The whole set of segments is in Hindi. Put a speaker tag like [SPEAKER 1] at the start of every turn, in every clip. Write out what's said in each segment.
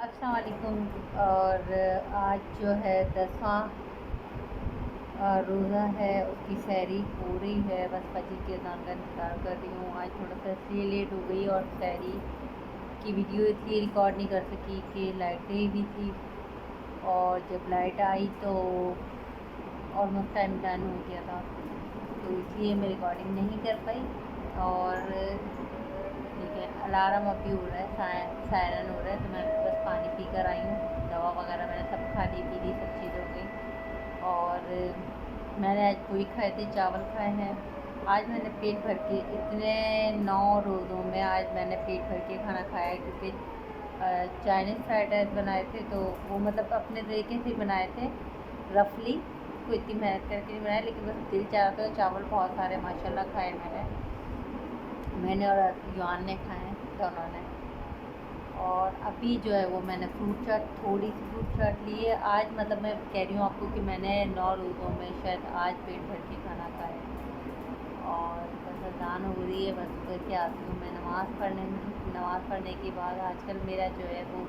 [SPEAKER 1] अस्सलाम वालेकुम। और आज जो है 10वां रोज़ा है, उसकी सहरी हो रही है। बस फजर के अज़ान का इंतज़ार कर रही हूँ। आज थोड़ा सा इसलिए लेट हो गई और सहरी की वीडियो इसलिए रिकॉर्ड नहीं कर सकी कि लाइट गई भी थी, और जब लाइट आई तो ऑलमोस्ट टाइम डन हो गया था, तो इसलिए मैं रिकॉर्डिंग नहीं कर पाई। और ठीक है, अलार्म अभी हो रहा है, सायरन हो रहा है, तो मैं बस पानी पी कर आई हूँ। दवा वगैरह मैंने सब खा ली, पी ली, सब चीज़ हो गई। और मैंने आज पोई खाए थे, चावल खाए हैं। आज मैंने पेट भर के इतने 9 रोज़ों में आज मैंने पेट भर के खाना खाया है, क्योंकि चाइनीज़ फ्राइड राइस बनाए थे, तो वो मतलब अपने तरीके से बनाए थे, रफली, कोई इतनी मेहनत करके नहीं बनाया, लेकिन बस दिल चाह रहा था। चावल बहुत सारे माशाल्लाह खाए मैंने और युआन ने खाए हैं, दोनों ने। और अभी जो है वो मैंने फ्रूट चाट, थोड़ी सी फ्रूट चाट ली है आज। मतलब मैं कह रही हूँ आपको कि मैंने 9 रोज़ों में शायद आज पेट भर के खाना खाया है। और बस अज़ान हो रही है, बस करके आती हूँ मैं नमाज़ पढ़ने। नमाज़ पढ़ने के बाद आजकल मेरा जो है वो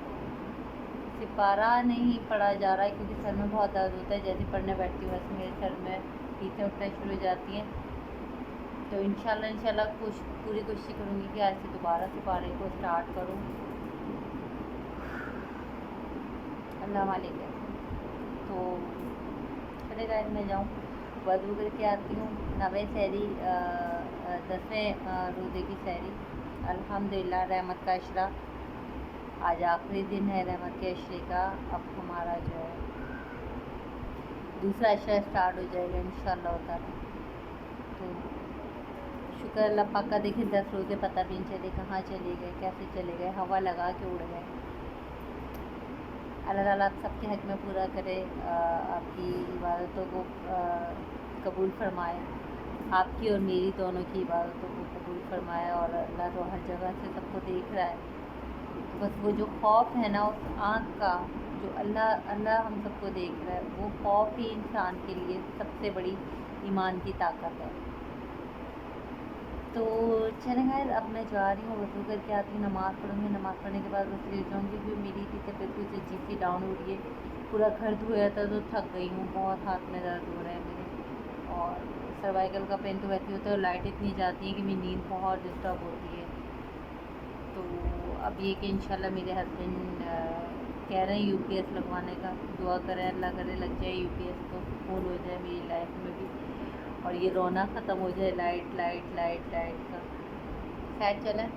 [SPEAKER 1] सिपारा नहीं पढ़ा जा रहा है, क्योंकि सर में बहुत दर्द होता है। जैसे पढ़ने बैठती हूँ वैसे मेरे सर में पीछे उठना शुरू हो जाती हैं। तो इंशाल्लाह पूरी कोशिश करूँगी कि आज से दोबारा सिपारे को स्टार्ट करूँ। अल्लाह मालिक है। तो चले गाइस, मैं जाऊँ वज़ू करके आती हूँ। 9वें सहरी 10वें रोज़े की सहरी, अल्हम्दुलिल्लाह, रहमत का अशरा। आज आखिरी दिन है रहमत के अशरे का। अब हमारा जो है दूसरा अशरा स्टार्ट हो जाएगा इंशाल्लाह ताला। तो शुक्र अल्लाह पाक का। देखिए 10 रोज़े पता भी नहीं चले कहाँ चले गए, कैसे चले गए, हवा लगा के उड़ गए। अल्लाह ताला आप सबके हक़ में पूरा करे, आपकी इबादतों को कबूल फ़रमाए, आपकी और मेरी दोनों की इबादतों को कबूल फ़रमाए। और अल्लाह तो हर जगह से सबको देख रहा है, तो बस वो जो खौफ है ना उस आँख का, जो अल्लाह हम सबको देख रहा है, वो खौफ ही इंसान के लिए सबसे बड़ी ईमान की ताकत है। तो चलें गाइस, अब मैं जा रही हूँ, वज़ू करके आती हूँ, नमाज़ पढ़ूँगी। नमाज़ पढ़ने के बाद बस लेट जाऊँगी, क्योंकि मेरी तबीयत कुछ अजीब सी डाउन हो रही है। पूरा घर धोया था तो थक गई हूँ, बहुत हाथ में दर्द हो रहा है मेरे। और सर्वाइकल का पेन तो वैसे होता है, लाइट इतनी जाती है कि मेरी नींद बहुत डिस्टर्ब होती है। तो अब ये कि इंशाल्लाह मेरे हस्बैंड कह रहे हैं यूपीएस लगवाने का। दुआ करें, अल्लाह करे लग जाए यूपीएस, तो सुकून हो जाए मेरी लाइफ में भी, और ये रोना ख़त्म हो जाए लाइट लाइट लाइट लाइट का। खैर चलें,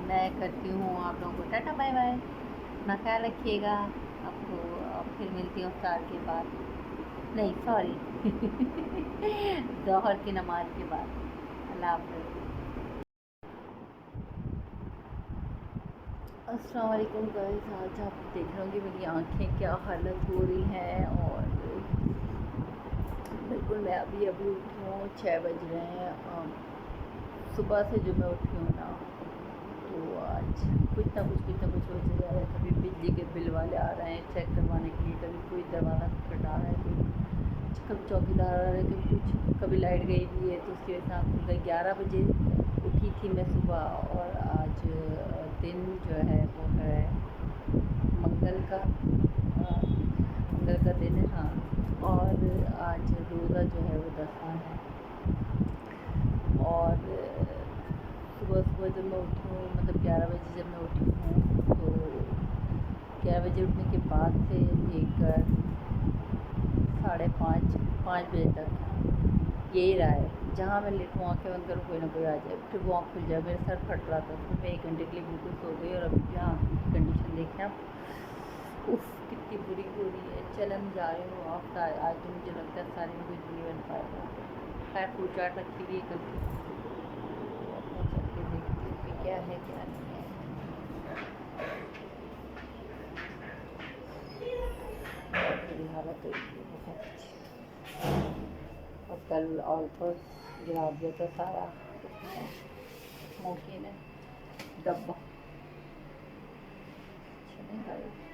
[SPEAKER 1] मैं करती हूँ आप लोगों को टाटा बाय बाय। अपना ख्याल रखिएगा। आपको फिर मिलती हूँ इफ्तार के बाद, नहीं सॉरी ज़ोहर की नमाज के बाद। अल्लाह हाफ़िज़। अस्सलाम वालेकुम गाइस। आज आप देख रहे होंगे मेरी आँखें क्या हालत हो रही हैं। और बिल्कुल मैं अभी उठी हूँ, 6 बज रहे हैं। सुबह से जो मैं उठी हूँ ना, तो आज कुछ ना कुछ हो जा रहा है। कभी बिजली के बिल वाले आ रहे हैं चेक करवाने के लिए, कभी कोई दरवाज़ा खटखटा रहा है, कभी चौकीदार आ रहा है, कभी कुछ, कभी लाइट गई हुई है, तो उसकी वजह से आँख खुल गई। 11 बजे उठी थी मैं सुबह। और आज दिन जो है वो है मंगल का दिन है, हाँ। और आज रोज़ा जो है वो 10वां है। और सुबह जब मैं उठी हूँ, मतलब 11 बजे जब मैं उठी हूँ, तो 11 बजे उठने के बाद से लेकर 5:30 बजे तक यही रहा है। जहाँ मैं लेटूँ, आँखें बंद करूँ, कोई ना कोई आ जाए, फिर वो आँख खुल जाए। मेरा सर फट रहा था, फिर मैं 1 घंटे के लिए बिल्कुल सो गई। और अभी भी आँख की कंडीशन देखें आप, उफ़ कितनी बुरी हो रही है। चल मैं जा रही हूँ आफ्तार। आज तो मुझे लगता है सारी में कुछ नहीं बन पाएगा। खैर फ्रूट चाट रखी हुई है कल की, अपना चल के देखती हूँ कि क्या है क्या नहीं है। बहुत बुरी हालत हुई है, बहुत अच्छी। और कल और तो गिरा दिया था सारा मौके ने डब्बा।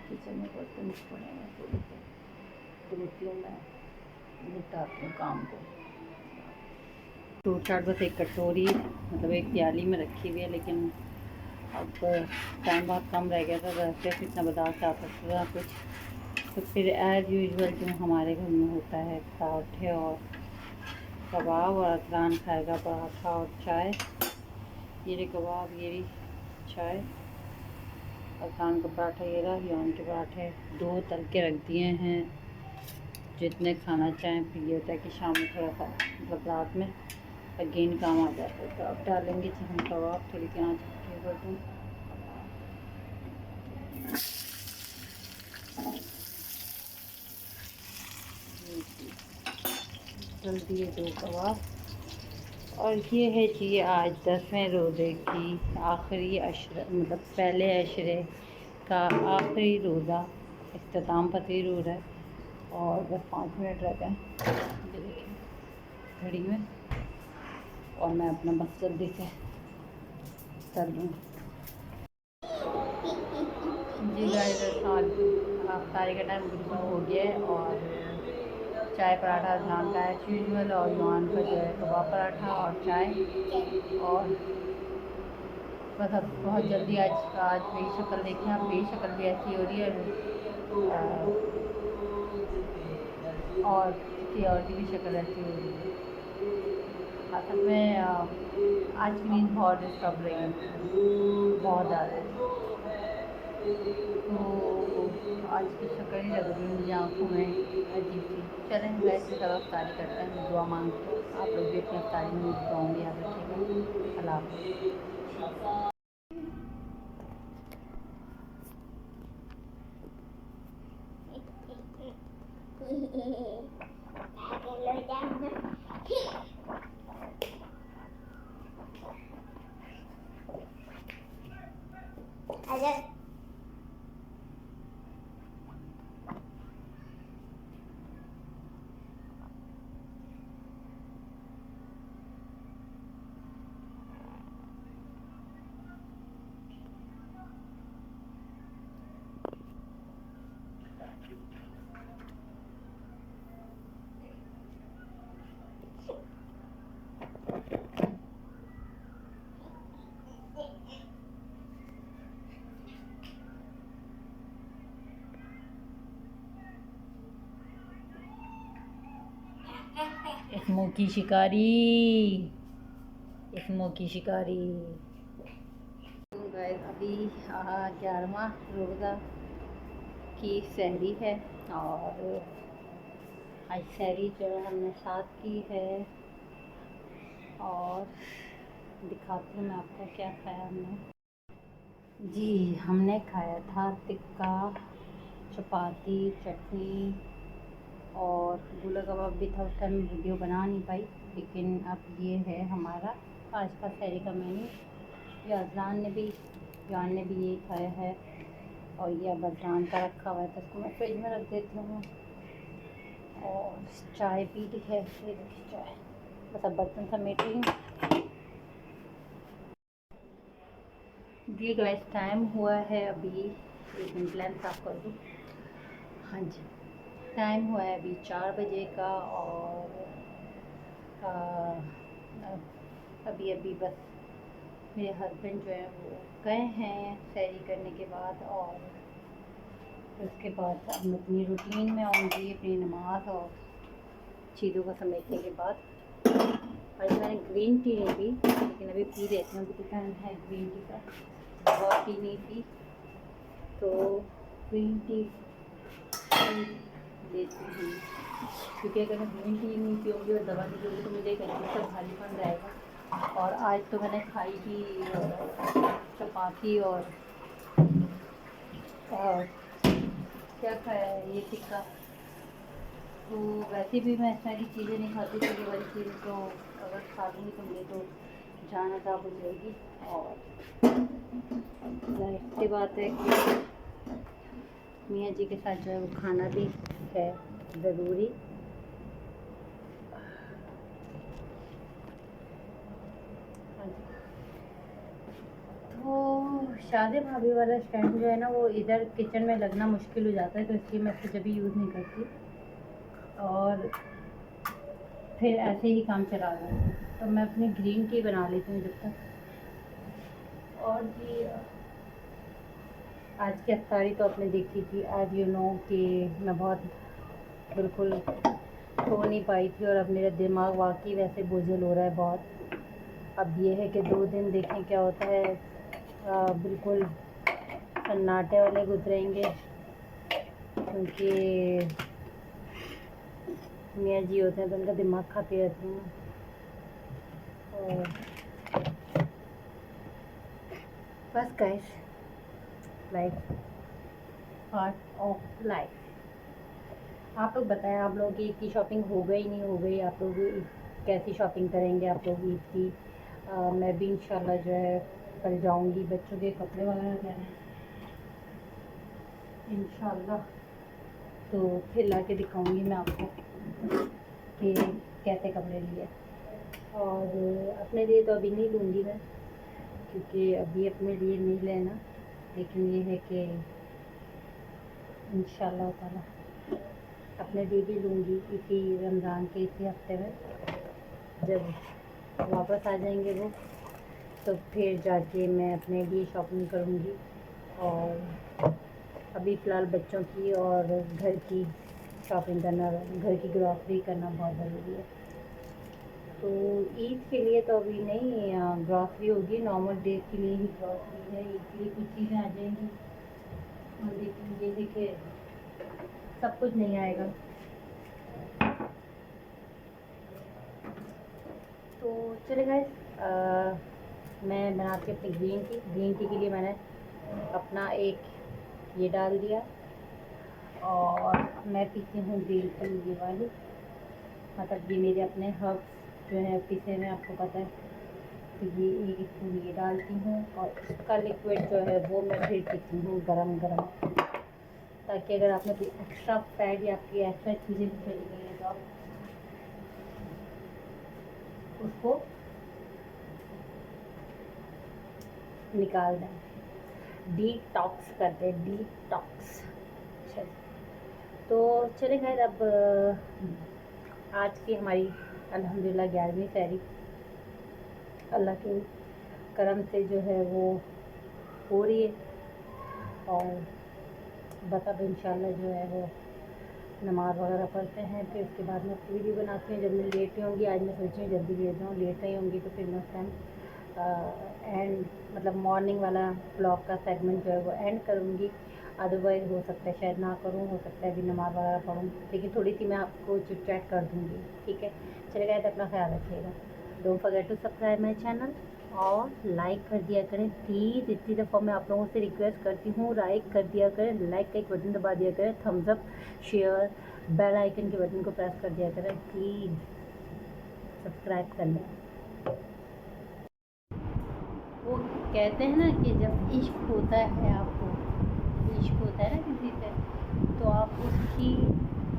[SPEAKER 1] किचन में बर्तन पड़े हैं, थोड़ी सी धोती हूँ मैं, निपटाती हूँ काम को। फ्रूट चाट बस एक कटोरी, मतलब एक प्याली में रखी हुई है, लेकिन अब टाइम बहुत कम रह गया था, वैसे इतना बर्दाश्त आ सकता था कुछ। तो फिर एज़ यूजुअल जो हमारे घर में होता है, पराठे और कबाब, और अदनान खाएगा पराठा और चाय। ये रही कबाब, ये रही चाय। अदनान का पराठा ये रहा, यान के पराठे 2 तल के रख दिए हैं, जितने खाना चाहें। फिर ये होता है कि शाम में थोड़ा सा, मतलब रात में अगेन काम आ जाता है। तो अब डालेंगे चिकन कबाब, थोड़ी सी आँच के कर दूँ। डाल दिए 2 कबाब। और ये है जी आज 10वें रोज़े की आखिरी अशरा, मतलब पहले अशरे का आखिरी रोज़ा, इख्तिताम पसीर हो रहा है। और बस 5 मिनट रह गए, ये देखिए घड़ी में, और मैं अपना बस जल्दी से कर लूँ। जी गाइस, अफ्तारी का टाइम बिल्कुल हो गया है, और चाय पराठा अदनान का एज यूजुअल, और युआन का जो है कबाब पराठा और चाय। और बस अब बहुत जल्दी आज मेरी शक्ल देखें आप, मेरी शक्ल भी ऐसी हो रही है, और किसी और की भी शक्ल ऐसी हो रही है। असल में आज की नींद बहुत डिस्टर्ब रही है, बहुत ज़्यादा। तो आज की शक्ल ही लग रही है मुझे आँखों में अजीब सी। चलें वैसे सब अफ्तारी करते हैं, दुआ मांगते हैं। आप लोग भी अपनी अफ्तारी में मुझे दुआओं में याद रखिएगा। अल्लाह हाफ़िज़। इसमो की शिकारी, इसमो की शिकारी। गाइस अभी 11वां रोज़ा की सहरी है, और आज सहरी जो है हमने साथ की है। और दिखाती हूँ मैं आपको क्या खाया हमने। जी हमने खाया था टिक्का, चपाती, चटनी और गोला कबाब भी था। उस टाइम वीडियो बना नहीं पाई, लेकिन अब ये है हमारा आज का सहरी का मेन्यू। ये अज़लान ने भी, जान ने भी यही खाया है, और ये अब अज़लान का रखा हुआ है, तो इसको मैं फ्रिज में रख देती हूँ। और चाय पी ली है, ये देखिए चाय, बस अब बर्तन समेट रही हूँ। जी गाइस टाइम हुआ है अभी, 1 मिनट लेंस साफ कर दूँ। हाँ जी, टाइम हुआ है अभी 4 बजे का, और अभी अभी बस मेरे हस्बैंड जो है वो गए हैं सहरी करने के बाद, और उसके बाद अब मैं अपनी रूटीन में आऊँगी, अपनी नमाज और चीज़ों को समेटने के बाद। और मैंने ग्रीन टी नहीं पी, लेकिन अभी पी लेती हूँ, क्योंकि टाइम है ग्रीन टी का, बहुत टी नहीं पी, तो ग्रीन टी लेती हूँ। क्योंकि अगर मैं ग्रीन टी नहीं पीऊँगी और दवा नहीं पीऊँगी तो मुझे एक अजीब सा भारीपन रहेगा। और आज तो मैंने खाई थी चपाती और क्या खाया है, ये टिक्का। तो वैसे भी मैं सारी चीज़ें नहीं खाती, तो ये वाली चीज़ें तो अगर खा लूँगी तो मुझे तो जान अताब हो जाएगी। और जाहिर सी बात है कि मियाँ जी के साथ जो है वो खाना भी है ज़रूरी। तो शादी भाभी वाला स्टैंड जो है ना, वो इधर किचन में लगना मुश्किल हो जाता है, तो इसलिए मैं इसको जब यूज़ नहीं करती, और फिर ऐसे ही काम चला रहा हूँ। तो मैं अपनी ग्रीन टी बना लेती हूँ जब तक, और जी आज की अफ्तारी तो आपने देखी थी। आज कि मैं बहुत बिल्कुल सो नहीं पाई थी और अब मेरा दिमाग वाकई वैसे बोझल हो रहा है बहुत। अब ये है कि 2 दिन देखें क्या होता है। बिल्कुल सन्नाटे वाले गुजरेंगे क्योंकि मियाँ जी होते हैं तो उनका दिमाग खाती रहती हूँ। और बस guys, life part of life. आप लोग बताएं, आप लोगों की ईद की शॉपिंग हो गई नहीं हो गई? आप लोग कैसी शॉपिंग करेंगे आप लोग ईद की? मैं भी इंशाल्लाह जो है कल जाऊंगी। बच्चों के कपड़े वगैरह लेने इंशाल्लाह, तो फिर ला के दिखाऊंगी मैं आपको कि कैसे कपड़े लिए। और अपने लिए तो अभी नहीं लूँगी मैं, क्योंकि अभी अपने लिए नहीं लेना, लेकिन ये है कि इंशाल्लाह ताला अपने लिए भी लूँगी इसी रमज़ान के इसी हफ्ते में। जब वापस आ जाएंगे वो, तो फिर जाके मैं अपने लिए शॉपिंग करूँगी। और अभी फ़िलहाल बच्चों की और घर की शॉपिंग करना, घर की ग्रॉसरी करना बहुत ज़रूरी है। तो ईद के लिए तो अभी नहीं ग्रॉसरी होगी, नॉर्मल डेज के लिए ही ग्रॉसरी है। ईद के लिए कुछ चीज़ें आ जाएंगी और ये देखिए सब कुछ नहीं आएगा। तो चले गाइस, मैं बनाती हूँ अपनी ग्रीन टी के लिए मैंने अपना एक ये डाल दिया और मैं पीती हूँ ग्रीन टी ये वाली, मतलब ये मेरे अपने हर्ब्स जो है पीसे में, आपको पता है। तो ये एक स्पून ये डालती हूँ और इसका लिक्विड जो है वो मैं फिर पीती हूँ गरम गरम, ताकि अगर आपने कोई एक्स्ट्रा फैट या आपकी एक्स्ट्रा चीज़ें चली गई हैं तो आप उसको निकाल दें। डिटॉक्स करते हैं, डिटॉक्स। चल तो चले खैर, अब आज की हमारी अल्हम्दुलिल्लाह 11वीं सहरी अल्लाह के करम से जो है वो हो रही है। और बस अब इंशाल्लाह जो है वो नमाज़ वगैरह पढ़ते हैं, फिर उसके बाद में वीडियो बनाती हूँ जब मैं लेट रही होंगी। आज मैं सोची हूँ जल्दी लेट जाऊँ, लेट रही होंगी तो फिर मैं उस टाइम एंड मतलब मॉर्निंग वाला ब्लॉग का सेगमेंट जो है वो एंड करूँगी। अदरवाइज़ हो सकता है शायद ना करूँ, हो सकता है अभी नमाज़ वगैरह पढ़ूँ, लेकिन थोड़ी सी मैं आपको चिट चैट कर दूँगी, ठीक है। चले गए तो अपना ख्याल रखिएगा। Don't forget to subscribe my channel और लाइक कर दिया करें प्लीज़। इतनी दफ़ा मैं आप लोगों से रिक्वेस्ट करती हूँ, लाइक कर दिया करें, लाइक का एक बटन दबा दिया करें, thumbs up, share, bell icon के बटन को प्रेस कर दिया करें, प्लीज़ सब्सक्राइब कर लें। वो कहते हैं ना कि जब इश्क होता है, आपको इश्क होता है ना किसी से, तो आप उसकी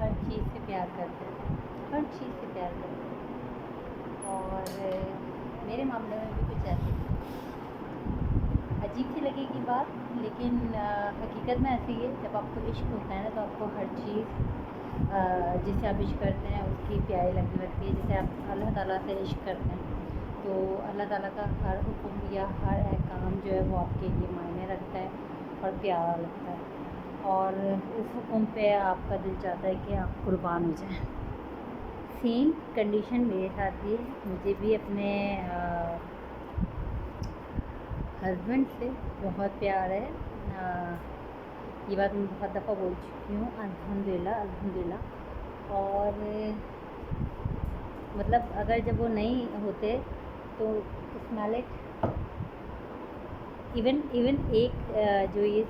[SPEAKER 1] हर चीज़ से प्यार करते हैं, हर चीज़ से प्यार करते हैं। और मेरे मामले में भी कुछ ऐसे अजीब सी लगेगी बात, लेकिन हकीकत में ऐसी है। जब आपको इश्क होता है ना तो आपको हर चीज़ जिसे आप इश्क करते हैं उसकी प्यारी लगने लगती है। जैसे आप अल्लाह ताला से इश्क करते हैं तो अल्लाह ताला का हर हुक्म या हर काम जो है वो आपके लिए मायने रखता है और प्यारा लगता है, और उस हुक्म पे आपका दिल चाहता है कि आप कुर्बान हो जाएं। सेम कंडीशन मेरे साथ भी, मुझे भी अपने हस्बैंड से बहुत प्यार है। ये बात मैं बहुत दफ़ा बोल चुकी हूँ, अल्हम्दुलिल्लाह अल्हम्दुलिल्लाह। और मतलब अगर जब वो नहीं होते तो स्मेल इट, इवन एक जो ये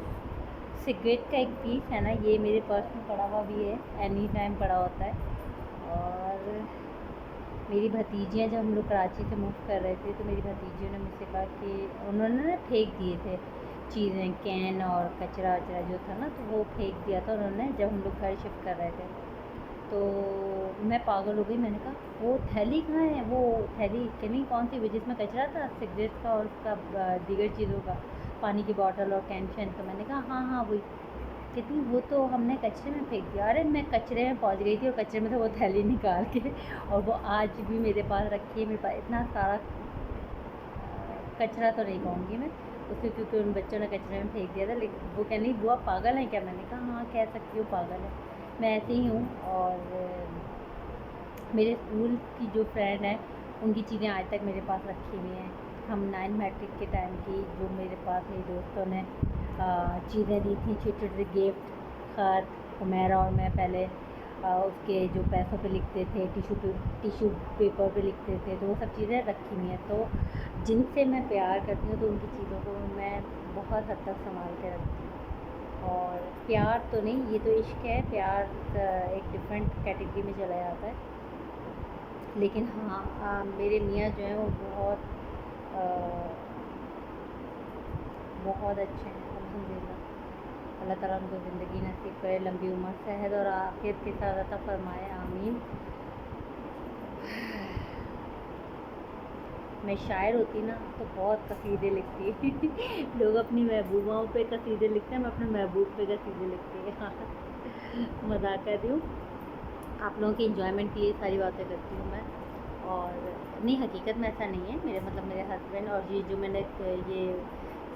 [SPEAKER 1] सिगरेट का एक पीस है ना, ये मेरे पर्स में पड़ा हुआ भी है, एनी टाइम पड़ा होता है। और मेरी भतीजियाँ जब हम लोग कराची से मूव कर रहे थे तो मेरी भतीजियों ने मुझसे कहा कि उन्होंने ना फेंक दिए थे चीज़ें, कैन और कचरा वचरा जो था ना, तो वो फेंक दिया था उन्होंने जब हम लोग घर शिफ्ट कर रहे थे। तो मैं पागल हो गई, मैंने कहा वो थैली कहाँ है, वो थैली कहीं कौन सी जिसमें कचरा था सिगरेट का और उसका दीगर चीज़ों का, पानी की बॉटल और कैन शैन। तो मैंने कहा हाँ हाँ वही। कहती वो तो हमने कचरे में फेंक दिया। अरे मैं कचरे में पहुंच गई थी और कचरे में तो वो थैली निकाल के, और वो आज भी मेरे पास रखी है। मेरे पास इतना सारा कचरा तो नहीं कहूँगी मैं, उसको क्योंकि उन बच्चों ने कचरे में फेंक दिया था। लेकिन वो कहने बुआ पागल है क्या? मैंने कहा हाँ कह सकती हूँ पागल है, मैं ऐसे ही हूँ। और मेरे स्कूल की जो फ्रेंड है उनकी चीज़ें आज तक मेरे पास रखी हुई हैं। हम 9 मैट्रिक के टाइम की जो मेरे पास मेरे दोस्तों ने चीज़ें दी थी, छोटे छोटे गिफ्ट, खत, हुमैरा और मैं पहले उसके जो पैसों पे लिखते थे, टिशू पेपर पे लिखते थे, तो वो सब चीज़ें रखी हुई हैं। तो जिनसे मैं प्यार करती हूँ तो उनकी चीज़ों को मैं बहुत हद तक संभाल के रखती हूँ। और प्यार तो नहीं, ये तो इश्क है, प्यार एक डिफरेंट कैटेगरी में चला जाता है। लेकिन हाँ मेरे मियाँ जो हैं वो बहुत अच्छे हैं अल्हम्दुलिल्लाह। अल्लाह ताला उनको ज़िंदगी नसीब करे, लंबी उम्र, सेहत और आफियत के साथ अता फरमाए, आमीन। मैं शायर होती ना तो बहुत कसीदे लिखती लोग अपनी महबूबाओं पे कसीदे लिखते हैं, मैं अपने महबूब पे कसीदे लिखती है मजाक कर रही हूँ, आप लोगों की एंजॉयमेंट के लिए सारी बातें करती हूँ मैं। और नहीं, हकीकत में ऐसा नहीं है। मेरे हस्बैंड और ये जो मैंने ये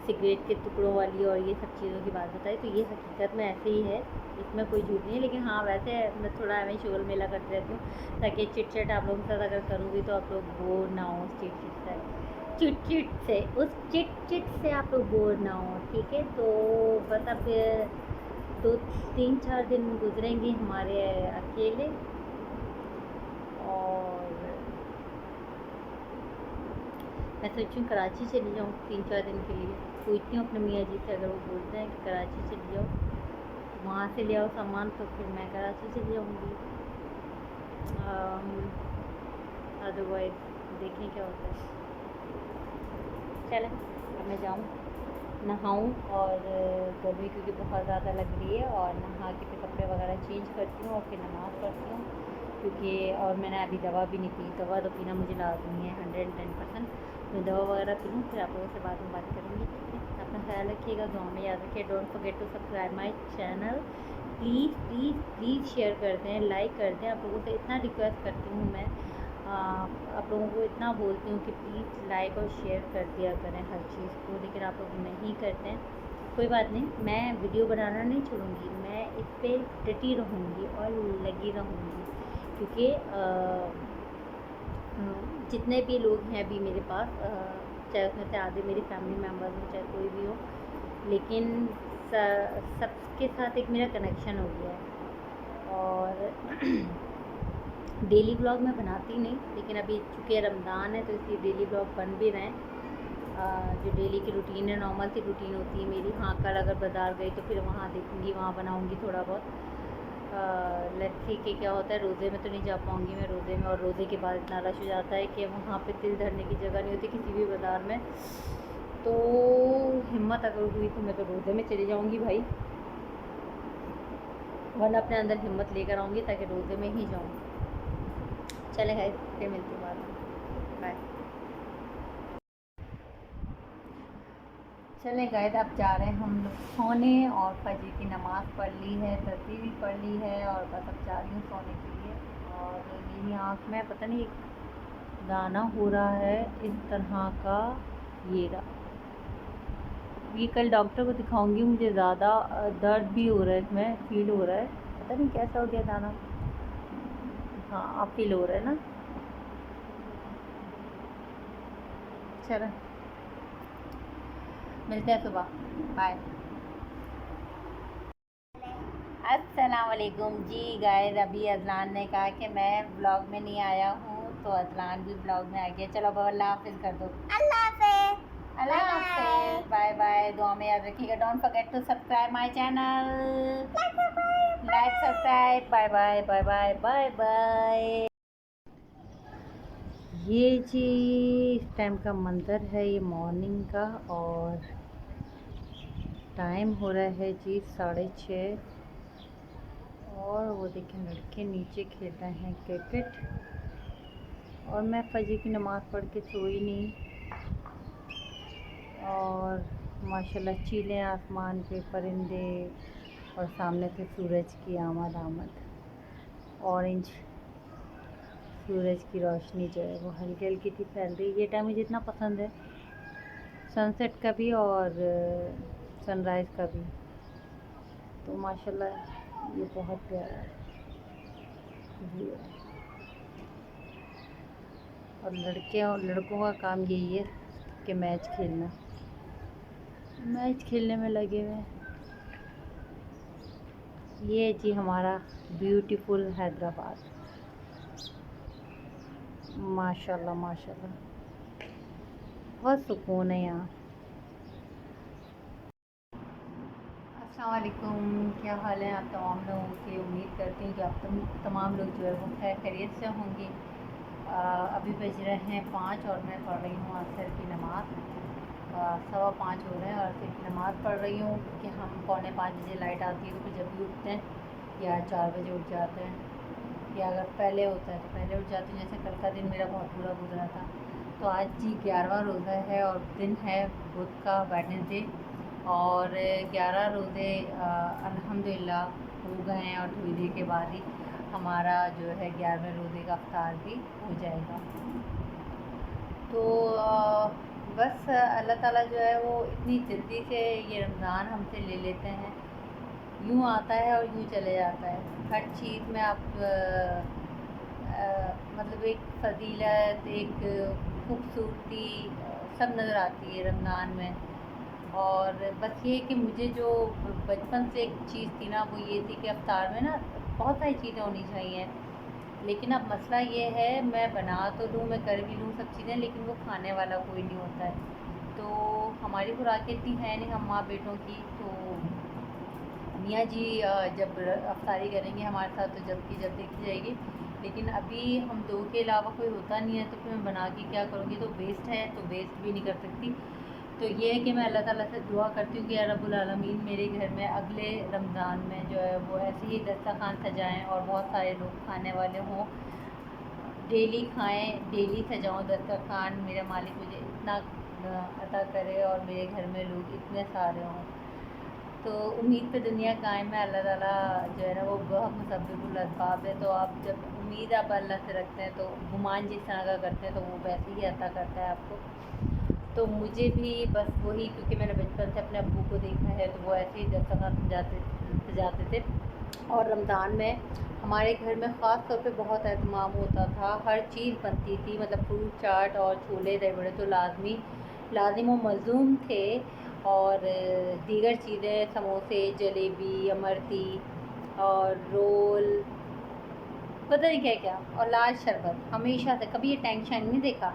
[SPEAKER 1] सिगरेट के टुकड़ों वाली और ये सब चीज़ों की बात बताई, तो ये हकीकत में ऐसे ही है, इसमें कोई झूठ नहीं है। लेकिन हाँ वैसे मैं थोड़ा एवं शोर मेला करती रहती हूँ ताकि चिट चैट आप लोगों के साथ अगर करूँगी तो आप लोग बोर ना हो उस चिट चिट से आप लोग बोर ना हो, ठीक है। तो बस अब 2-3-4 दिन गुजरेंगे हमारे अकेले, और मैं सोचूँ कराची चली जाऊँ 3-4 दिन के लिए। पूछती हूँ अपने मियाँ जी से, अगर वो बोलते हैं कि कराची चली जाओ, वहाँ से ले आओ सामान, तो फिर मैं कराची चली जाऊँगी। अदरवाइज़ देखें क्या होता है। चलें अब मैं जाऊँ नहाऊँ, और गर्मी क्योंकि बहुत ज़्यादा लग रही है, और नहा के फिर कपड़े वगैरह चेंज करती हूँ और फिर नमाज़ पढ़ती हूँ, क्योंकि और मैंने अभी दवा भी नहीं पी। दवा तो पीना मुझे लाज़मी है 110%। मैं दवा वगैरह पी लूँ, फिर आप लोगों से बाद में बात करूँगी, ठीक है। अपना ख्याल रखिएगा, दुआ में याद रखिए। Don't forget to subscribe my channel, please please please share कर दें, लाइक कर दें। आप लोगों से इतना रिक्वेस्ट करती हूँ मैं, आप लोगों को इतना बोलती हूँ कि प्लीज़ लाइक और शेयर कर दिया करें हर चीज़ को, लेकिन आप लोग नहीं करते हैं। कोई बात नहीं, मैं वीडियो बनाना नहीं छोड़ूंगी, मैं इस पर डटी रहूँगी और लगी रहूँगी, क्योंकि जितने भी लोग हैं अभी मेरे पास, चाहे उसमें से आधे मेरी फैमिली मेम्बर्स हों, चाहे कोई भी हो, लेकिन सबके साथ एक मेरा कनेक्शन हो गया है। और डेली ब्लॉग मैं बनाती नहीं, लेकिन अभी चूँकि रमज़ान है तो इसलिए डेली ब्लॉग बन भी रहे हैं। जो डेली की रूटीन है, नॉर्मल सी रूटीन होती है मेरी। हाँ कल अगर बाज़ार गई तो फिर वहाँ देखूँगी, वहाँ बनाऊँगी थोड़ा बहुत। लेट्स सी कि क्या होता है। रोज़े में तो नहीं जा पाऊँगी मैं रोज़े में, और रोज़े के बाद इतना रश हो जाता है कि वहाँ पे दिल धरने की जगह नहीं होती किसी भी बाज़ार में। तो हिम्मत अगर हुई तो मैं तो रोज़े में चली जाऊँगी भाई, वरना अपने अंदर हिम्मत लेकर आऊँगी ताकि रोज़े में ही जाऊँ। चले है, फिर मिलती बाद में, बाय। चले गए, अब जा रहे हैं हम लोग सोने, और फजर की नमाज़ पढ़ ली है, तस्बीह भी पढ़ ली है, और बस अब जा रही हूँ सोने के लिए। और मेरी आँख में पता नहीं दाना हो रहा है इस तरह का, ये रहा। ये कल डॉक्टर को दिखाऊंगी, मुझे ज़्यादा दर्द भी हो रहा है, इसमें फील हो रहा है, पता नहीं कैसा हो गया दाना। हाँ अब फील हो रहा है ना। चलो मिलते हैं सुबह, बाय। अस्सलाम वालेकुम जी गाइस, अभी अजलान ने कहा कि मैं ब्लॉग में नहीं आया हूँ, तो अजलान भी ब्लॉग में आ गया। चलो अब अल्लाह हाफिज़ कर दो। अल्लाह हाफिज़, अल्लाह हाफिज़, बाय बाय। दुआ में याद रखिएगा। Don't forget to subscribe my channel, like subscribe. Bye bye bye bye bye bye. ये जी इस टाइम का मंज़र है, ये मॉर्निंग का, और टाइम हो रहा है जी 6:30, और वो देखें लड़के नीचे खेल रहे हैं क्रिकेट, और मैं फजर की नमाज़ पढ़ के सोई नहीं। और माशाल्लाह चीलें आसमान पे, परिंदे, और सामने से सूरज की आमद, ऑरेंज सूरज की रोशनी जो है वो हल्की हल्की सी फैल रही है। ये टाइम मुझे इतना पसंद है, सनसेट का भी और सनराइज़ का भी। तो माशाल्लाह ये बहुत प्यारा व्यू है। और लड़के और लड़कों का काम यही है कि मैच खेलने में लगे हुए हैं। ये जी हमारा ब्यूटीफुल हैदराबाद, माशाल्लाह माशाल्लाह बहुत सुकून है यहाँ। अस्सलाम वालेकुम, क्या हाल है आप तमाम लोगों के। उम्मीद करती हूँ कि आप तमाम लोग जो है वो खैरियत से होंगे। अभी बज रहे हैं 5 और मैं पढ़ रही हूँ असर की नमाज़। 5:15 हो रहे हैं और असर की नमाज़ पढ़ रही हूँ कि हम 4:45 बजे लाइट आती है तो फिर जब भी उठते हैं या 4 बजे उठ जाते हैं, या अगर पहले होता है तो पहले उठ जाते हैं। जैसे कल का दिन मेरा बहुत बुरा गुजरा था। तो आज जी 11वां रोज़ा है और दिन है बुध का, वेडनेसडे। और 11 रोज़े अल्हम्दुलिल्लाह हो गए हैं और थोड़ी देर के बाद ही हमारा जो है 11वें रोज़े का इफ्तार भी हो जाएगा। तो बस अल्लाह ताला जो है वो इतनी जल्दी से ये रमज़ान हमसे ले लेते हैं। यूँ आता है और यूँ चले जाता है। हर चीज़ में आप मतलब एक फ़जीलत, एक खूबसूरती सब नज़र आती है रमज़ान में। और बस ये कि मुझे जो बचपन से एक चीज़ थी ना, वो ये थी कि इफ्तार में ना बहुत सारी चीज़ें होनी चाहिए। लेकिन अब मसला ये है, मैं बना तो लूँ, मैं कर भी लूँ सब चीज़ें, लेकिन वो खाने वाला कोई नहीं होता है। तो हमारी खुराक इतनी है नहीं हम माँ बेटों की। तो मियाँ जी जब अफ्तारी करेंगे हमारे साथ तो जब की जब देखी जाएगी। लेकिन अभी हम दो के अलावा कोई होता नहीं है, तो फिर मैं बना के क्या करूँगी। तो वेस्ट है, तो वेस्ट भी नहीं कर सकती। तो ये है कि मैं अल्लाह ताला से दुआ करती हूँ कि या रब्बुल आलमीन मेरे घर में अगले रमज़ान में जो है वो ऐसे ही दस्तरखान सजाएँ और बहुत सारे लोग खाने वाले हों, डेली खाएँ, डेली सजाऊँ दस्तरखान। मेरा मालिक मुझे इतना अता करे और मेरे घर में लोग इतने सारे हों। तो उम्मीद पे दुनिया कायम है। अल्लाह ताला जो है ना वो बहुत मुसब्बिबुल असबाब है। तो आप जब उम्मीद आप अल्लाह से रखते हैं तो गुमान जिस तरह का करते हैं तो वो वैसे ही अता करता है आपको। तो मुझे भी बस वही, क्योंकि मैंने बचपन से अपने अब्बू को देखा है तो वो ऐसे ही दस्तरखान सजाते थे। और रमज़ान में हमारे घर में ख़ास तौर पे बहुत एहतमाम होता था, हर चीज़ बनती थी। मतलब फ्रूट चाट और छोले दही बड़े तो लाजिम व मलज़ूम थे। और दीगर चीज़ें समोसे, जलेबी, इमरती और रोल, पता नहीं क्या क्या, और लाल शरबत हमेशा से। कभी ये टैंक शैंक नहीं देखा।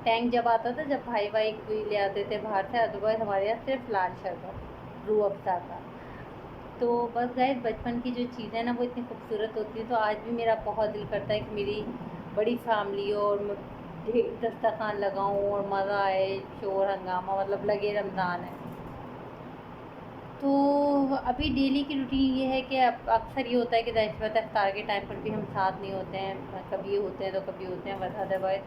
[SPEAKER 1] टैंक जब आता था, जब भाई कोई ले आते थे बाहर से, अदरवाइज़ हमारे यहाँ सिर्फ लाल शरबत रूह अफ़ज़ा का। तो बस गाइस बचपन की जो चीज़ें ना वो इतनी खूबसूरत होती हैं। तो आज भी मेरा बहुत दिल करता है कि मेरी बड़ी फैमिली हो और मैं दस्तरखान लगाऊँ और मज़ा आए, शोर हंगामा, मतलब लगे रमज़ान है। तो अभी डेली की रूटीन ये है कि अक्सर ये होता है कि ज़ाहिर सी बात है इफ्तार के टाइम पर भी हम साथ नहीं होते हैं। कभी होते हैं तो कभी होते हैं, बट अदरवाइज़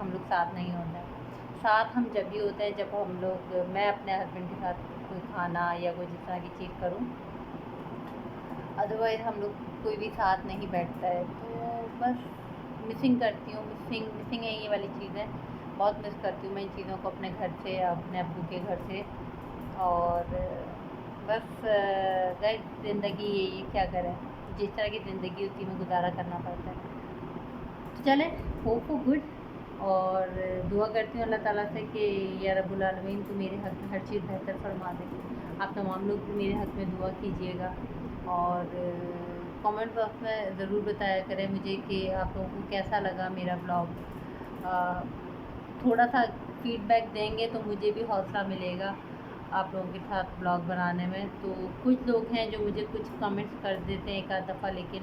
[SPEAKER 1] हम लोग साथ नहीं होते हैं। साथ हम जब भी होते हैं जब हम लोग, मैं अपने हस्बैंड के साथ कोई खाना या कोई जिस तरह की चीज़ करूँ, अदरवाइज़ हम लोग कोई भी साथ नहीं बैठता है। तो बस मिसिंग करती हूँ, मिसिंग है ये वाली चीज़ें। बहुत मिस करती हूँ मैं इन चीज़ों को अपने घर से, अपने अब्बू के घर से। और बस गाइस ज़िंदगी यही, क्या करें, जिस तरह की ज़िंदगी उसी में गुजारा करना पड़ता है। तो चलें, होप फॉर गुड। और दुआ करती हूँ अल्लाह ताला से कि या रब्बुल आलमीन तो मेरे हक़ में हर चीज़ बेहतर फरमा दे। आप तमाम लोग भी मेरे हक़ में दुआ कीजिएगा। और कमेंट बॉक्स में ज़रूर बताया करें मुझे कि आप लोगों को कैसा लगा मेरा ब्लॉग। थोड़ा सा फीडबैक देंगे तो मुझे भी हौसला मिलेगा आप लोगों के साथ ब्लॉग बनाने में। तो कुछ लोग हैं जो मुझे कुछ कमेंट्स कर देते हैं एक आध दफ़ा, लेकिन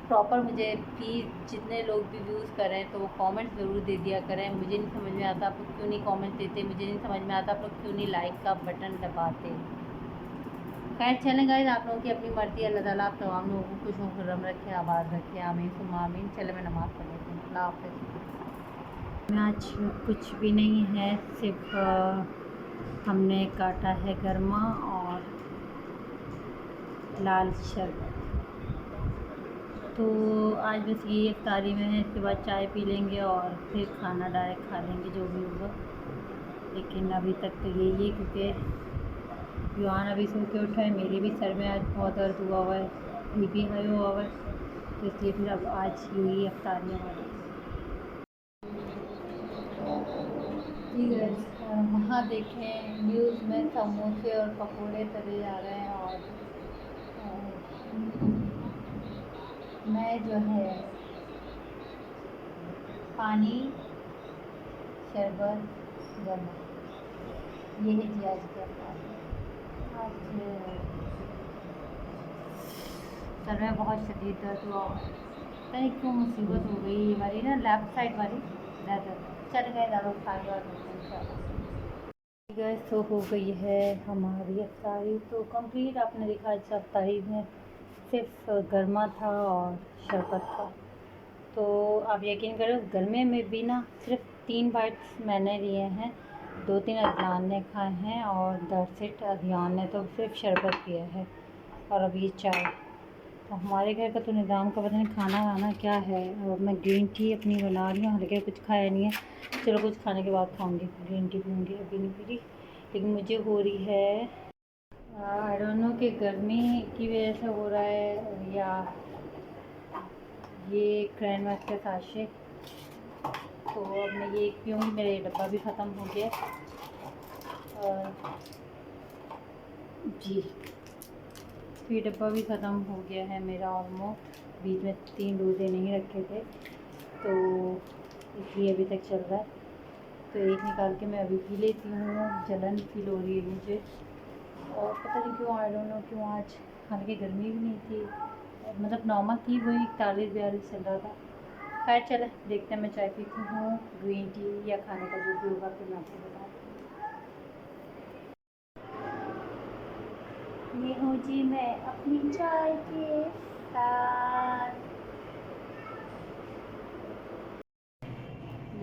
[SPEAKER 1] प्रॉपर मुझे प्लीज़ जितने लोग भी व्यूज़ करें तो वो कमेंट ज़रूर दे दिया करें। मुझे नहीं समझ में आता आप लोग क्यों नहीं कमेंट देते, मुझे नहीं समझ में आता आप लोग क्यों नहीं लाइक का बटन दबाते। खैर चलें गाइस, आप लोगों की अपनी मर्ज़ी। अल्लाह ताला आप तमाम लोगों को खुश खुर्रम रखे, आबाद रखे, आमीन सुम्मा आमीन। चले मैं नमाज़ पढ़ लेती हूँ। अल्लाह हाफ़िज़। आज कुछ भी नहीं है, सिर्फ हमने काटा है गरमा और लाल शरबत। तो आज बस ये इफ्तारी में है, इसके बाद चाय पी लेंगे और फिर खाना डायरेक्ट खा लेंगे जो भी होगा। लेकिन अभी तक तो यही है क्योंकि युवान अभी सो के उठा है, मेरे भी सर में आज बहुत दर्द हुआ है, बीपी हाई हुआ है, तो इसलिए फिर अब आज यही अफ्तारी हमारी। ठीक है, वहाँ देखें न्यूज़ में समोसे और पकोड़े तले जा रहे हैं और मैं जो है पानी शरबत गर्म, ये है जी आज का आज सर में बहुत शदीद दर्द हुआ, पता नहीं क्यों मुसीबत हो गई ये वाली ना लेफ्ट साइड वाली दर्द। चल गए ज़्यादा साइड गए तो हो गई है हमारी अफ्तारी तो कंप्लीट। आपने देखा इस अफ्तारी में सिर्फ गर्मा था और शरबत था। तो आप यकीन करो गर्मे में भी ना सिर्फ 3 बाइट्स मैंने लिए हैं, 2-3 अदनान ने खाए हैं और दरसिट अदियान ने तो सिर्फ शरबत पिया है और अब ये चाय। तो हमारे घर का तो निज़ाम का पता नहीं खाना वाना क्या है। और मैं ग्रीन टी अपनी बना रही हूँ, हालांकि कुछ खाया नहीं है, चलो कुछ खाने के बाद खाऊंगी ग्रीन टी पीऊँगी, अभी नहीं पी रही। लेकिन मुझे हो रही है आई डोंट नो कि गर्मी की वजह से हो रहा है या ये क्रैन मैक्स के साशे। तो अब मैं ये पीऊँगी, मेरा ये डब्बा भी ख़त्म हो गया जी, ये डब्बा भी ख़त्म हो गया है मेरा ऑलमोस्ट। बीच में 3 रोज़े नहीं रखे थे तो इसलिए अभी तक चल रहा है। तो एक निकाल के मैं अभी पी लेती हूँ, जलन फील हो रही है मुझे और पता नहीं क्यों, आई डोंट नो क्यों आज, हालांकि गर्मी भी नहीं थी, मतलब नॉर्मल थी, वही 41-42 चल रहा था। खैर चले देखते हैं, मैं चाय पीती हूँ, ग्रीन टी या खाने का जो भी होगा फिर मैं आपको बताऊँ। ये हूँ जी मैं अपनी चाय के साथ,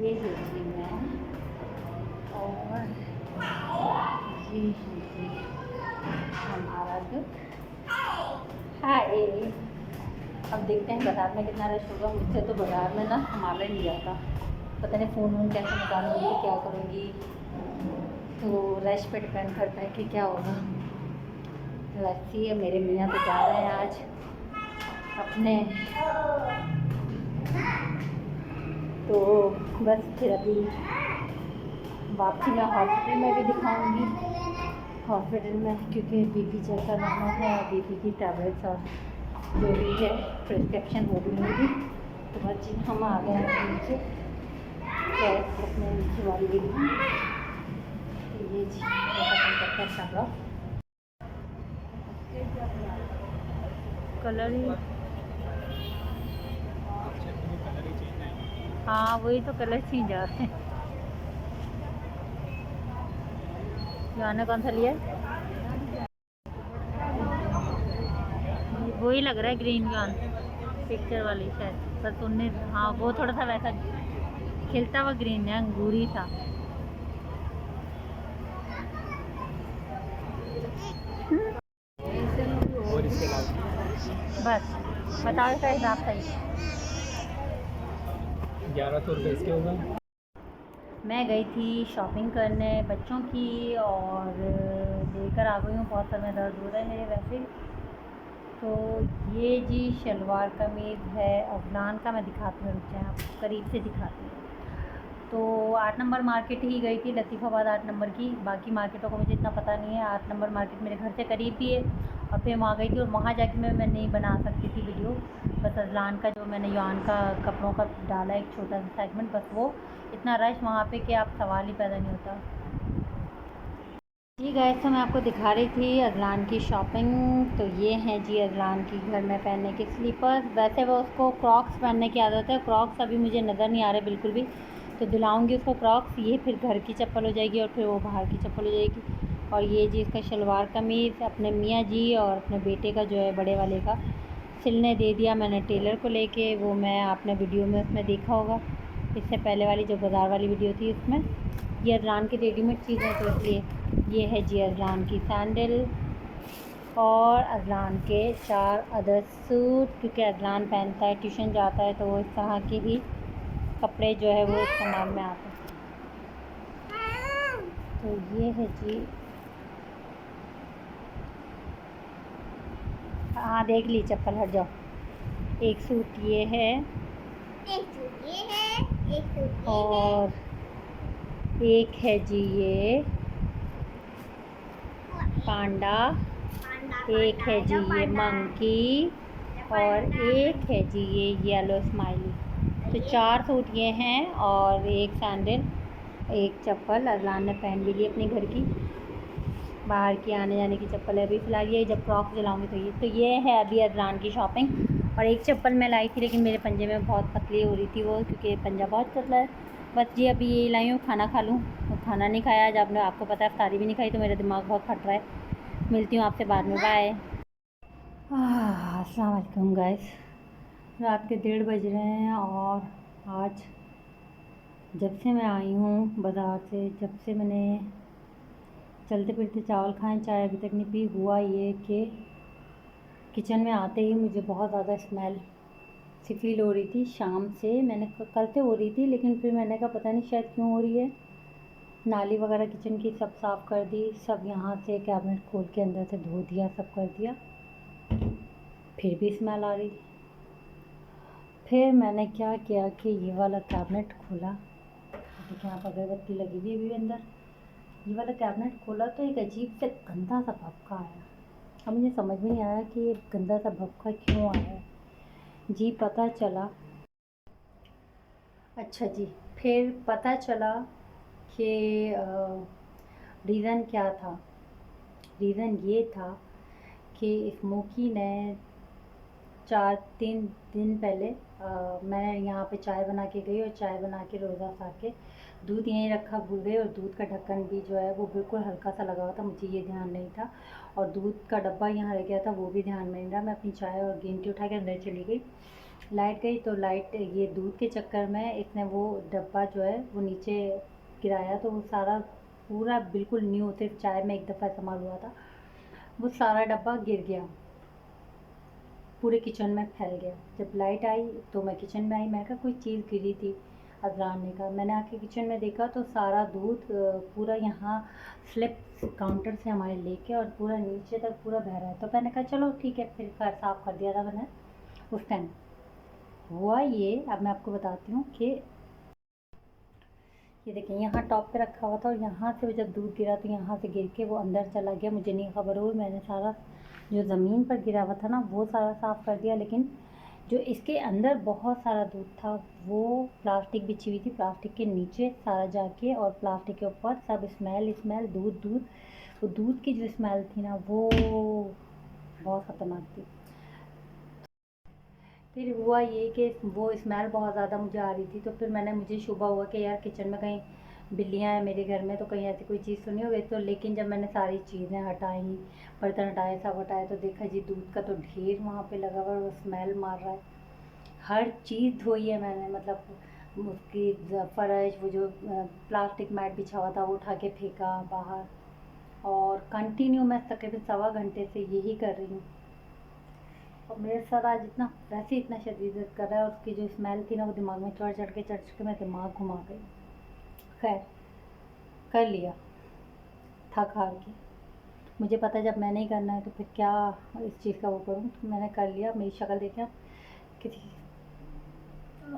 [SPEAKER 1] ये है जी मैं और ये है जी हमारा दुख। हाय, अब देखते हैं बाज़ार में कितना रश होगा। मुझसे तो बाज़ार में ना संभाला नहीं जाता, पता नहीं फ़ोन वोन कैसे निकालूंगी, क्या करूँगी, तो रश पे डिपेंड करता है कि क्या होगा। वैसे मेरे मियाँ तो जा रहे हैं आज अपने, तो बस फिर अभी वापसी में हॉस्पिटल में भी दिखाऊंगी, हॉस्पिटल में, क्योंकि बीपी चेक करना है, बीपी की टैबलेट्स और जो भी है प्रिस्क्रिप्शन वो भी होगी। तो बस जी हम आ गए हैं नीचे, गैस अपने नीचे वाली वीडियो। तो ये जी करता है सारा कलर ही, हाँ वही तो कलर चेंज आते हैं। जाना कौन सा लिया, वही लग रहा है ग्रीन गन पिक्चर वाली शायद, पर तुमने हाँ वो थोड़ा सा वैसा खिलता हुआ ग्रीन है, अंगूरी था। बस बताओ इसका हिसाब सही।
[SPEAKER 2] 1100 रुपये इसके होगा।
[SPEAKER 1] मैं गई थी शॉपिंग करने बच्चों की और लेकर आ गई हूँ, बहुत समय दर्द हो रहा है मेरे वैसे। तो ये जी शलवार कमीज़ है अफगान का, मैं दिखाती हूँ, रुक जाए आपको करीब से दिखाती हूँ। तो 8 नंबर मार्केट ही गई थी, लतीफ़ाबाद 8 नंबर की, बाकी मार्केटों का मुझे इतना पता नहीं है। 8 नंबर मार्केट मेरे घर से करीब भी है और फिर वहाँ गई थी, और वहाँ जाके मैं नहीं बना सकती थी वीडियो, बस अजलान का जो मैंने युआन का कपड़ों का डाला एक छोटा सा सेगमेंट, बस वो इतना रश वहाँ पे कि आप सवाल ही पैदा नहीं होता। जी गाइस, तो मैं आपको दिखा रही थी अजलान की शॉपिंग। तो ये हैं जी अजलान की घर में पहनने के स्लीपर्स। वैसे वो उसको क्रॉक्स पहनने की आदत है, क्रॉक्स अभी मुझे नज़र नहीं आ रहे बिल्कुल भी, तो दिलाऊंगी उसको क्रॉक्स, ये फिर घर की चप्पल हो जाएगी और फिर वो बाहर की चप्पल हो जाएगी। और ये जी इसका शलवार कमीज़ अपने मियाँ जी और अपने बेटे का जो है बड़े वाले का सिलने दे दिया मैंने टेलर को लेके, वो मैं आपने वीडियो में उसमें देखा होगा, इससे पहले वाली जो बाज़ार वाली वीडियो थी उसमें। ये अजलान की रेडीमेड चीज़ें, तो इसलिए ये है जी अजलान की सैंडल और अजलान के 4 अदर सूट, क्योंकि अजलान पहनता है, ट्यूशन जाता है, तो वो इस तरह के ही कपड़े जो है वो इस्तेमाल में आते हैं। तो ये है जी, हाँ देख ली चप्पल, हट जाओ। एक सूट ये है,
[SPEAKER 3] एक सूट ये है, एक सूट ये
[SPEAKER 1] और एक है जी ये पांडा, एक है जी ये मंकी, और एक है जी ये येलो स्माइली। तो 4 सूट ये हैं और एक सैंडल, एक चप्पल अरलान ने पहन भी ली अपनी घर की, बाहर की आने जाने की चप्पल है अभी फ़िलहाल। ये जब क्रॉक्स चलाऊँगी तो ये है अभी अरलान की शॉपिंग। और एक चप्पल मैं लाई थी लेकिन मेरे पंजे में बहुत पतली हो रही थी वो, क्योंकि पंजा बहुत पतला है। बस जी अभी ये लाई हूँ, खाना खा लूँ। तो खाना नहीं खाया आज, आपने, आपको पता है इफ्तारी भी नहीं खाई, तो मेरा दिमाग बहुत फट रहा है। मिलती हूँ आपसे बाद में, बाय। अस्सलाम वालेकुम गाइस, रात के 1:30 बज रहे हैं और आज जब से मैं आई हूँ बाज़ार से, जब से मैंने चलते फिरते चावल खाएं, चाय अभी तक नहीं पी, हुआ ये कि किचन में आते ही मुझे बहुत ज़्यादा स्मेल सी फील हो रही थी। शाम से मैंने कल से हो रही थी, लेकिन फिर मैंने कहा पता नहीं शायद क्यों हो रही है। नाली वगैरह किचन की सब साफ़ कर दी, सब यहाँ से कैबिनेट खोल के अंदर से धो दिया, सब कर दिया, फिर भी स्मेल आ रही। फिर मैंने क्या किया कि ये वाला कैबिनेट खोला, देखिए यहाँ पर अगरबत्ती लगी हुई अभी अंदर। ये वाला कैबिनेट खोला तो एक अजीब से गंदा सा भपका आया। अब मुझे समझ में नहीं आया कि ये गंदा सा भपका क्यों आया है जी। पता चला, अच्छा जी, फिर पता चला कि रीज़न क्या था। रीज़न ये था कि स्मोकी ने 3 दिन पहले मैं यहाँ पे चाय बना के गई और चाय बना के रोज़ा खा के दूध यहीं रखा भूल गई, और दूध का ढक्कन भी जो है वो बिल्कुल हल्का सा लगा हुआ था, मुझे ये ध्यान नहीं था, और दूध का डब्बा यहाँ रह गया था, वो भी ध्यान में नहीं रहा। मैं अपनी चाय और ग्रीन टी उठा के अंदर चली गई, लाइट गई तो लाइट, ये दूध के चक्कर में इसने वो डब्बा जो है वो नीचे गिराया, तो वो सारा पूरा बिल्कुल न्यू, सिर्फ चाय में एक दफ़ा इस्तेमाल हुआ था, वो सारा डब्बा गिर गया, पूरे किचन में फैल गया। जब लाइट आई तो मैं किचन में आई, मैंने कहा कोई चीज़ गिरी थी, अदरान ने कहा। मैंने आके किचन में देखा तो सारा दूध पूरा यहाँ स्लिप काउंटर से हमारे लेके और पूरा नीचे तक पूरा बह रहा है। तो मैंने कहा चलो ठीक है, फिर घर साफ़ कर दिया था मैंने उस टाइम। हुआ ये, अब मैं आपको बताती हूँ कि ये देखिए यहाँ टॉप पे रखा हुआ था, और यहाँ से जब दूध गिरा तो यहाँ से गिर के वो अंदर चला गया, मुझे नहीं खबर हुई। मैंने सारा जो ज़मीन पर गिरा हुआ था ना वो सारा साफ़ कर दिया, लेकिन जो इसके अंदर बहुत सारा दूध था वो प्लास्टिक बिछी हुई थी, प्लास्टिक के नीचे सारा जाके, और प्लास्टिक के ऊपर सब स्मेल दूध, वो दूध की जो स्मेल थी ना वो बहुत ख़तरनाक थी। फिर हुआ ये कि वो स्मेल बहुत ज़्यादा मुझे आ रही थी, तो फिर मुझे शुबा हुआ कि यार किचन में कहीं बिल्लियाँ हैं मेरे घर में, तो कहीं ऐसी कोई चीज़ तो नहीं हो गई। तो लेकिन जब मैंने सारी चीज़ें हटाई, बर्तन हटाए, सब हटाए, तो देखा जी दूध का तो ढेर वहाँ पे लगा हुआ है, वो स्मेल मार रहा है। हर चीज़ धोई है मैंने, मतलब उसकी फर्श, वो जो प्लास्टिक मैट बिछा हुआ था वो उठा के फेंका बाहर, और कंटिन्यू मैं तकरीबन 1.25 घंटे से यही कर रही हूँ। और मेरे सर आज वैसे ही इतना शदीद दर्द कर रहा है, उसकी जो स्मेल थी ना वो दिमाग में चढ़ के मैं दिमाग घुमा गई। खैर कर लिया, थक हार के। मुझे पता है जब मैं नहीं करना है तो फिर क्या इस चीज़ का वो करूँ, तो मैंने कर लिया। मेरी शक्ल देखें आप, कितनी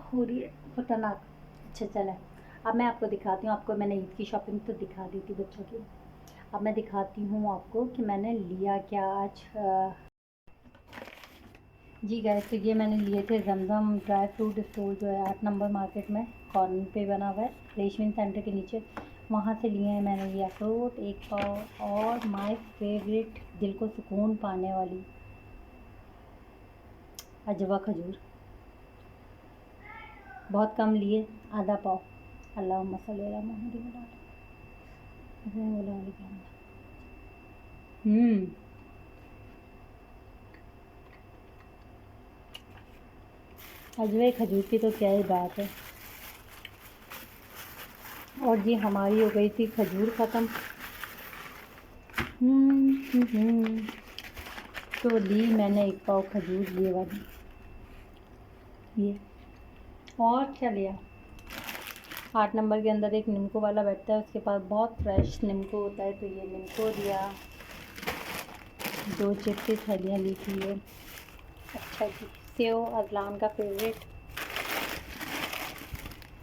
[SPEAKER 1] हो रही है खतरनाक। अच्छा चले, अब मैं आपको दिखाती हूँ। आपको मैंने ईद की शॉपिंग तो दिखा दी थी बच्चों की, अब मैं दिखाती हूँ आपको कि मैंने लिया क्या आज। जी गाइस, तो ये मैंने लिए थे जमजम ड्राई फ्रूट स्टोर जो है 8 नंबर मार्केट में, कॉर्नर पे बना हुआ है रेशमिन सेंटर के नीचे, वहाँ से लिए हैं मैंने ये अखरोट 1 पाव, और माय फेवरेट दिल को सुकून पाने वाली अजवा खजूर, बहुत कम लिए, आधा पाव। अल्लाहुम्मा सल्ली अला मुहम्मद व आले मुहम्मद। अजवे खजूर की तो क्या ही बात है। और जी हमारी हो गई थी खजूर ख़त्म। तो ली मैंने 1 पाव खजूर, ये वाली, ये। और क्या लिया, 8 नंबर के अंदर एक निम्को वाला बैठता है, उसके पास बहुत फ्रेश निम्को होता है, तो ये निम्को दिया। 2 चिप्स की थैलियाँ ली थी ये। अच्छा जी, सेव अजलान का फेवरेट।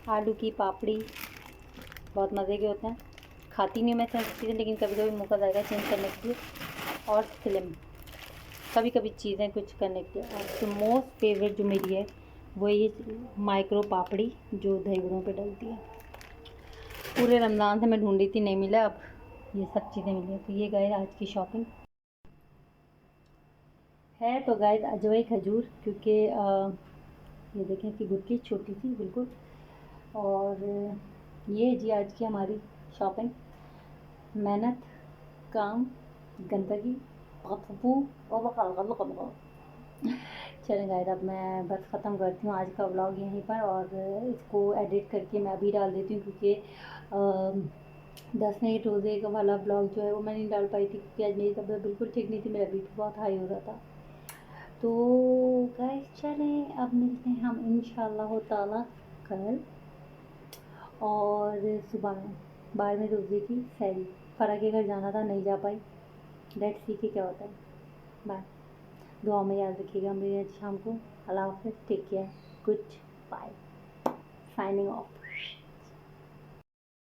[SPEAKER 1] आलू की पापड़ी बहुत मज़े के होते हैं, खाती नहीं मैं चीज़ें, लेकिन कभी कभी मौका जाएगा चेंज करने के लिए। और स्लिम कभी कभी चीज़ें कुछ करने के लिए। और जो मोस्ट फेवरेट जो मेरी है वो ये माइक्रो पापड़ी जो दही बड़ों पे डलती है। पूरे रमज़ान से मैं ढूंढ रही थी, नहीं मिला, अब ये सब चीज़ें मिली। तो ये गए आज की शॉपिंग है। तो गाइस अजवाई खजूर, क्योंकि ये देखें कि गुटकी छोटी सी बिल्कुल। और ये जी आज की हमारी शॉपिंग, मेहनत, काम, गंदगी, चलें गाइस, अब मैं बस ख़त्म करती हूँ आज का व्लॉग यहीं पर, और इसको एडिट करके मैं अभी डाल देती हूँ, क्योंकि 10 मिनट रोज़े का वाला ब्लॉग जो है वो मैं नहीं डाल पाई थी, क्योंकि आज मेरी तबीयत बिल्कुल ठीक नहीं थी, मेरा बीपी बहुत हाई हो रहा था। तो गाइस चलें, अब मिलते हैं हम इंशाल्लाह ताला कल, और सुबह में 12वें रोज़े की सैरी। फ़रा के घर जाना था, नहीं जा पाई। लेट्स सी के क्या होता है। बाय, दुआ में याद रखिएगा मेरे आज शाम को। अल्लाह हाफ़िज़, take care, good bye, signing off.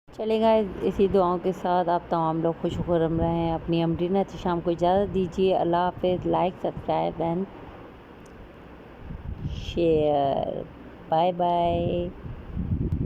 [SPEAKER 1] चलेगा, इसी दुआओं के साथ आप तमाम लोग खुश खुर्रम रहें। अपनी अमरीना शाम को इजाज़त दीजिए। अल्लाह हाफ़िज़, like subscribe and share, bye bye.